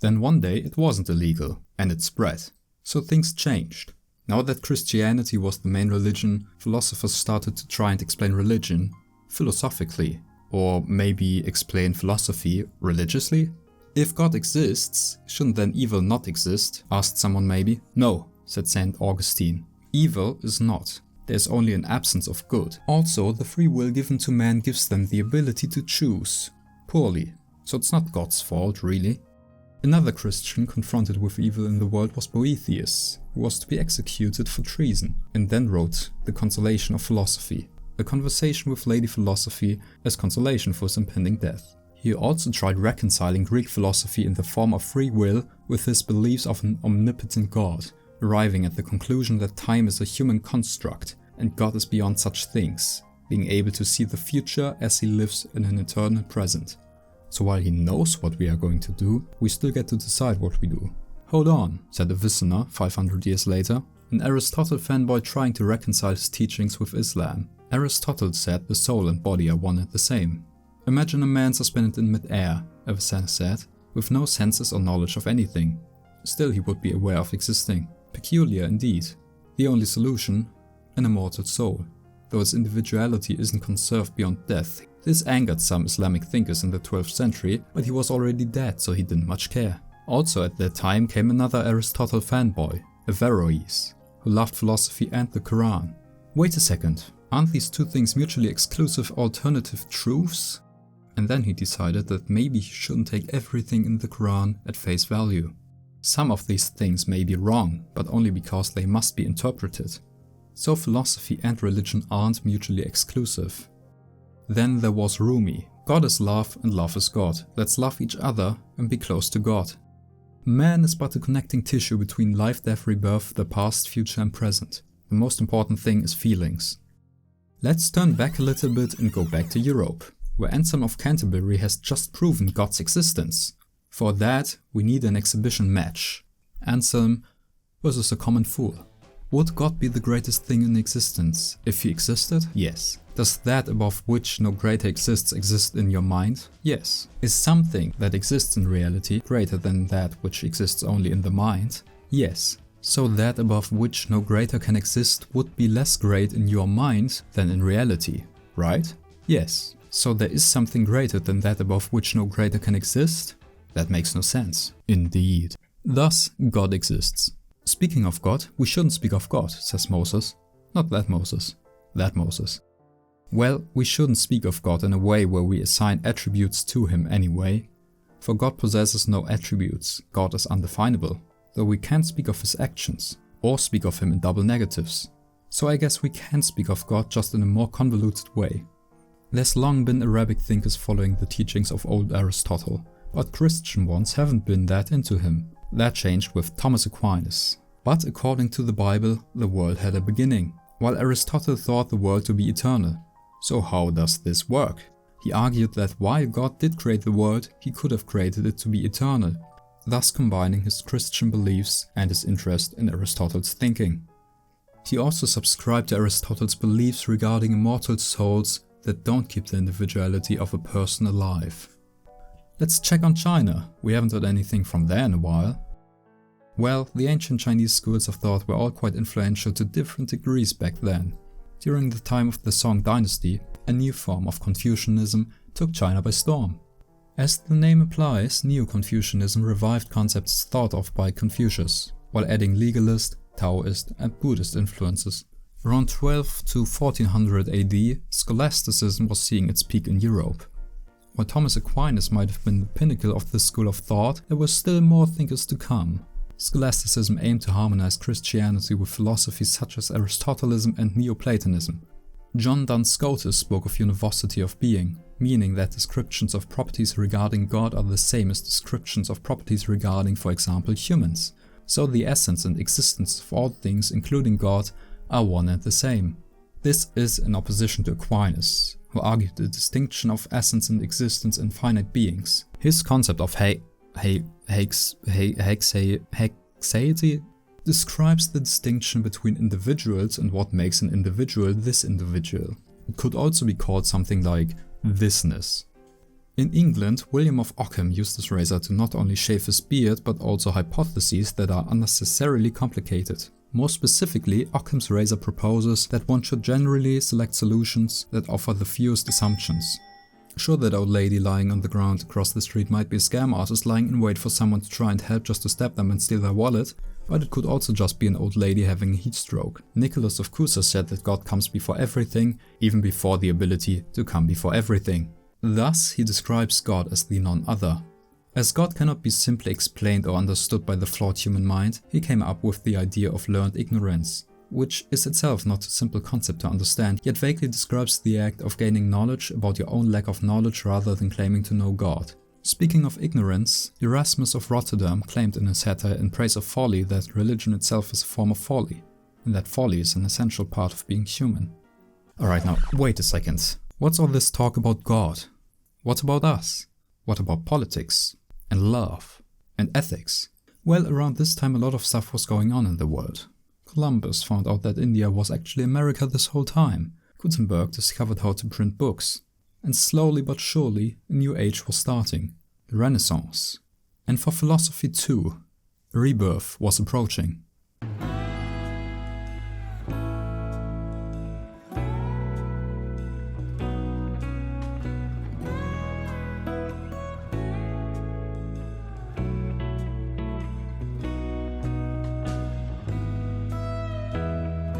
Then one day it wasn't illegal, and it spread. So things changed. Now that Christianity was the main religion, philosophers started to try and explain religion philosophically, or maybe explain philosophy religiously. If God exists, shouldn't then evil not exist? Asked someone maybe. No, said St. Augustine. Evil is not. There is only an absence of good. Also, the free will given to man gives them the ability to choose. Poorly. So it's not God's fault, really. Another Christian confronted with evil in the world was Boethius, who was to be executed for treason, and then wrote The Consolation of Philosophy, a conversation with Lady Philosophy as consolation for his impending death. He also tried reconciling Greek philosophy in the form of free will with his beliefs of an omnipotent God, arriving at the conclusion that time is a human construct and God is beyond such things, being able to see the future as he lives in an eternal present. So while he knows what we are going to do, we still get to decide what we do. Hold on, said Avicenna 500 years later, an Aristotle fanboy trying to reconcile his teachings with Islam. Aristotle said the soul and body are one and the same. Imagine a man suspended in mid-air, Avicenna said, with no senses or knowledge of anything. Still he would be aware of existing. Peculiar indeed. The only solution? An immortal soul. Though its individuality isn't conserved beyond death. This angered some Islamic thinkers in the 12th century, but he was already dead, so he didn't much care. Also at that time came another Aristotle fanboy, Averroes, who loved philosophy and the Quran. Wait a second, aren't these two things mutually exclusive alternative truths? And then he decided that maybe he shouldn't take everything in the Quran at face value. Some of these things may be wrong, but only because they must be interpreted. So philosophy and religion aren't mutually exclusive. Then there was Rumi. God is love and love is God. Let's love each other and be close to God. Man is but a connecting tissue between life, death, rebirth, the past, future and present. The most important thing is feelings. Let's turn back a little bit and go back to Europe, where Anselm of Canterbury has just proven God's existence. For that, we need an exhibition match. Anselm versus a common fool. Would God be the greatest thing in existence if he existed? Yes. Does that above which no greater exists exist in your mind? Yes. Is something that exists in reality greater than that which exists only in the mind? Yes. So that above which no greater can exist would be less great in your mind than in reality, right? Yes. So there is something greater than that above which no greater can exist? That makes no sense. Indeed. Thus, God exists. Speaking of God, we shouldn't speak of God, says Moses. Not that Moses. That Moses. Well, we shouldn't speak of God in a way where we assign attributes to him anyway. For God possesses no attributes. God is undefinable. Though we can't speak of his actions, or speak of him in double negatives. So I guess we can speak of God just in a more convoluted way. There's long been Arabic thinkers following the teachings of old Aristotle, but Christian ones haven't been that into him. That changed with Thomas Aquinas. But according to the Bible, the world had a beginning, while Aristotle thought the world to be eternal. So how does this work? He argued that while God did create the world, he could have created it to be eternal, thus combining his Christian beliefs and his interest in Aristotle's thinking. He also subscribed to Aristotle's beliefs regarding immortal souls that don't keep the individuality of a person alive. Let's check on China. We haven't heard anything from there in a while. Well, the ancient Chinese schools of thought were all quite influential to different degrees back then. During the time of the Song dynasty, a new form of Confucianism took China by storm. As the name implies, Neo-Confucianism revived concepts thought of by Confucius, while adding legalist, Taoist and Buddhist influences. Around 12 to 1400 AD, scholasticism was seeing its peak in Europe. While Thomas Aquinas might have been the pinnacle of this school of thought, there were still more thinkers to come. Scholasticism aimed to harmonize Christianity with philosophies such as Aristotelism and Neoplatonism. John Duns Scotus spoke of univocity of being, meaning that descriptions of properties regarding God are the same as descriptions of properties regarding, for example, humans. So the essence and existence of all things, including God, are one and the same. This is in opposition to Aquinas, who argued the distinction of essence and existence in finite beings. His concept of hexaity describes the distinction between individuals and what makes an individual this individual. It could also be called something like thisness. In England, William of Ockham used his razor to not only shave his beard but also hypotheses that are unnecessarily complicated. More specifically, Ockham's razor proposes that one should generally select solutions that offer the fewest assumptions. Sure, that old lady lying on the ground across the street might be a scam artist lying in wait for someone to try and help just to stab them and steal their wallet, but it could also just be an old lady having a heat stroke. Nicholas of Cusa said that God comes before everything, even before the ability to come before everything. Thus, he describes God as the non-other. As God cannot be simply explained or understood by the flawed human mind, he came up with the idea of learned ignorance, which is itself not a simple concept to understand, yet vaguely describes the act of gaining knowledge about your own lack of knowledge rather than claiming to know God. Speaking of ignorance, Erasmus of Rotterdam claimed in his satire In Praise of Folly that religion itself is a form of folly, and that folly is an essential part of being human. Alright, now wait a second. What's all this talk about God? What about us? What about politics? And love? And ethics? Well, around this time a lot of stuff was going on in the world. Columbus found out that India was actually America this whole time. Gutenberg discovered how to print books. And slowly but surely, a new age was starting. The Renaissance. And for philosophy too, a rebirth was approaching.